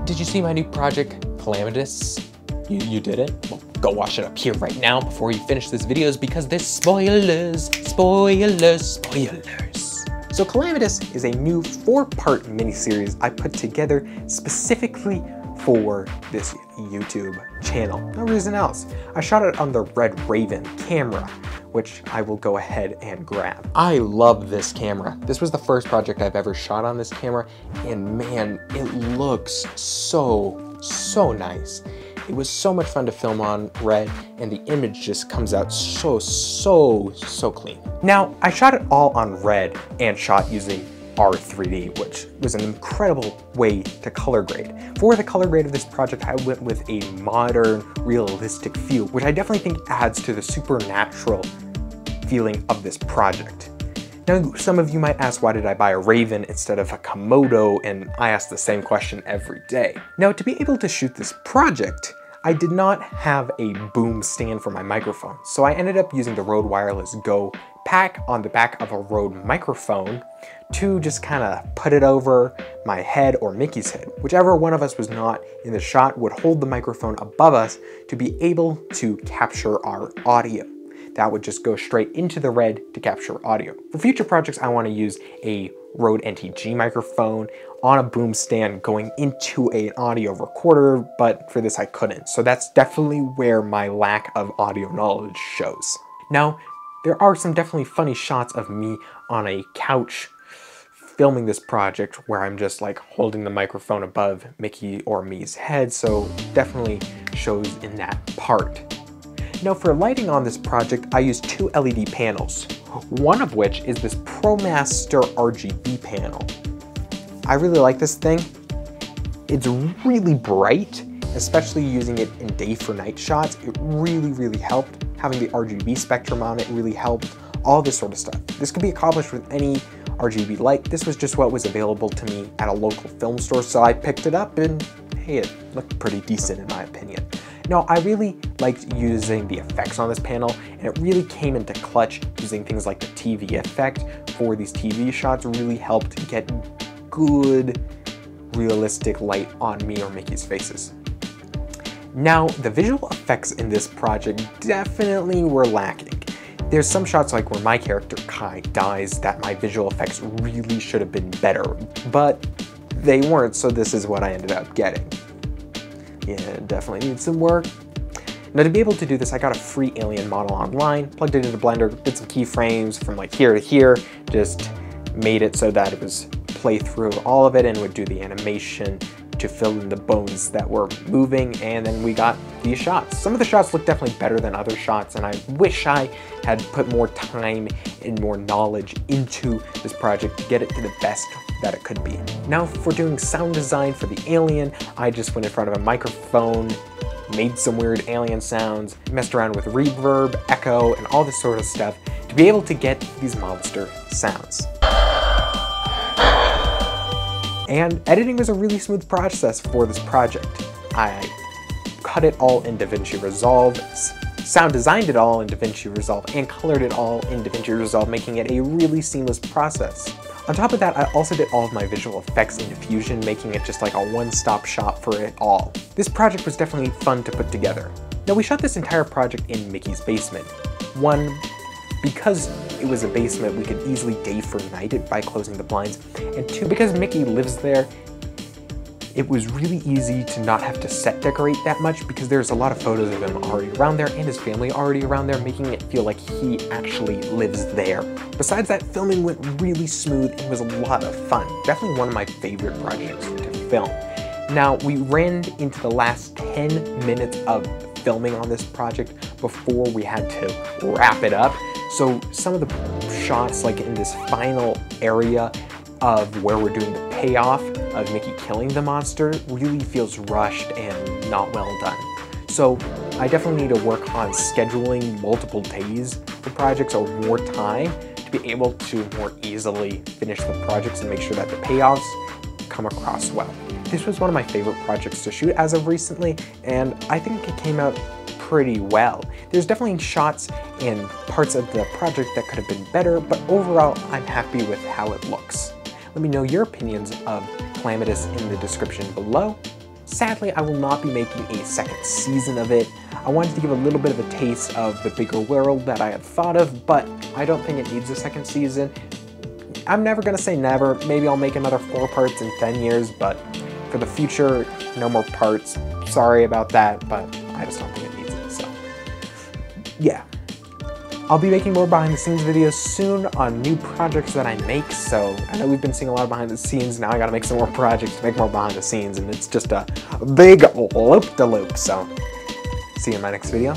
Did you see my new project, Calamitous? You did it? Well, go watch it up here right now before you finish this video, because there's spoilers, spoilers, spoilers. So Calamitous is a new 4-part miniseries I put together specifically for this YouTube channel. No reason else. I shot it on the Red Raven camera, which I will go ahead and grab. I love this camera. This was the first project I've ever shot on this camera, and man, it looks so nice. It was so much fun to film on Red, and the image just comes out so clean. Now, I shot it all on Red and shot using R3D, which was an incredible way to color grade. For the color grade of this project, I went with a modern, realistic feel, which I definitely think adds to the supernatural feeling of this project. Now, some of you might ask, why did I buy a Raven instead of a Komodo? And I ask the same question every day. Now, to be able to shoot this project, I did not have a boom stand for my microphone, so I ended up using the Rode Wireless Go pack on the back of a Rode microphone to just kind of put it over my head or Mickey's head. Whichever one of us was not in the shot would hold the microphone above us to be able to capture our audio. That would just go straight into the Red to capture audio. For future projects, I want to use a Rode NTG microphone on a boom stand going into an audio recorder, but for this I couldn't. So that's definitely where my lack of audio knowledge shows. Now, there are some definitely funny shots of me on a couch filming this project where I'm just like holding the microphone above Mickey or me's head, so definitely shows in that part. Now, for lighting on this project, I used 2 LED panels, one of which is this ProMaster RGB panel. I really like this thing. It's really bright, especially using it in day for night shots. It really helped. Having the RGB spectrum on it really helped. All this sort of stuff. This could be accomplished with any RGB light. This was just what was available to me at a local film store, so I picked it up and hey, it looked pretty decent in my opinion. Now, I really liked using the effects on this panel, and it really came into clutch using things like the TV effect for these TV shots. Really helped get good, realistic light on me or Mickey's faces. Now, the visual effects in this project definitely were lacking. There's some shots like where my character Kai dies that my visual effects really should have been better, but they weren't, so this is what I ended up getting. Yeah, definitely needs some work. Now, to be able to do this, I got a free alien model online, plugged it into Blender, did some keyframes from like here to here, just made it so that it was play through all of it and would do the animation to fill in the bones that were moving, and then we got these shots. Some of the shots look definitely better than other shots, and I wish I had put more time and more knowledge into this project to get it to the best that it could be. Now, for doing sound design for the alien, I just went in front of a microphone, made some weird alien sounds, messed around with reverb, echo, and all this sort of stuff to be able to get these monster sounds. And editing was a really smooth process for this project. I cut it all in DaVinci Resolve, sound designed it all in DaVinci Resolve, and colored it all in DaVinci Resolve, making it a really seamless process. On top of that, I also did all of my visual effects in Fusion, making it just like a one-stop shop for it all. This project was definitely fun to put together. Now, we shot this entire project in Mickey's basement. One, because it was a basement, we could easily day for night it by closing the blinds. And 2, because Mickey lives there, it was really easy to not have to set decorate that much because there's a lot of photos of him already around there and his family already around there, making it feel like he actually lives there. Besides that, filming went really smooth and was a lot of fun. Definitely one of my favorite projects to film. Now, we ran into the last 10 minutes of filming on this project before we had to wrap it up. So some of the shots, like in this final area of where we're doing the payoff of Mickey killing the monster, really feels rushed and not well done. So I definitely need to work on scheduling multiple days for projects or more time to be able to more easily finish the projects and make sure that the payoffs come across well. This was one of my favorite projects to shoot as of recently, and I think it came out pretty well. There's definitely shots and parts of the project that could have been better, but overall, I'm happy with how it looks. Let me know your opinions of Calamitous in the description below, Sadly, I will not be making a second season of it. I wanted to give a little bit of a taste of the bigger world that I had thought of, but I don't think it needs a second season. I'm never gonna say never. Maybe I'll make another 4 parts in 10 years, but for the future, no more parts. Sorry about that, but I just don't think it needs it, so yeah. I'll be making more behind the scenes videos soon on new projects that I make, so I know we've been seeing a lot of behind the scenes. Now I gotta make some more projects to make more behind the scenes, and it's just a big loop-de-loop, so see you in my next video.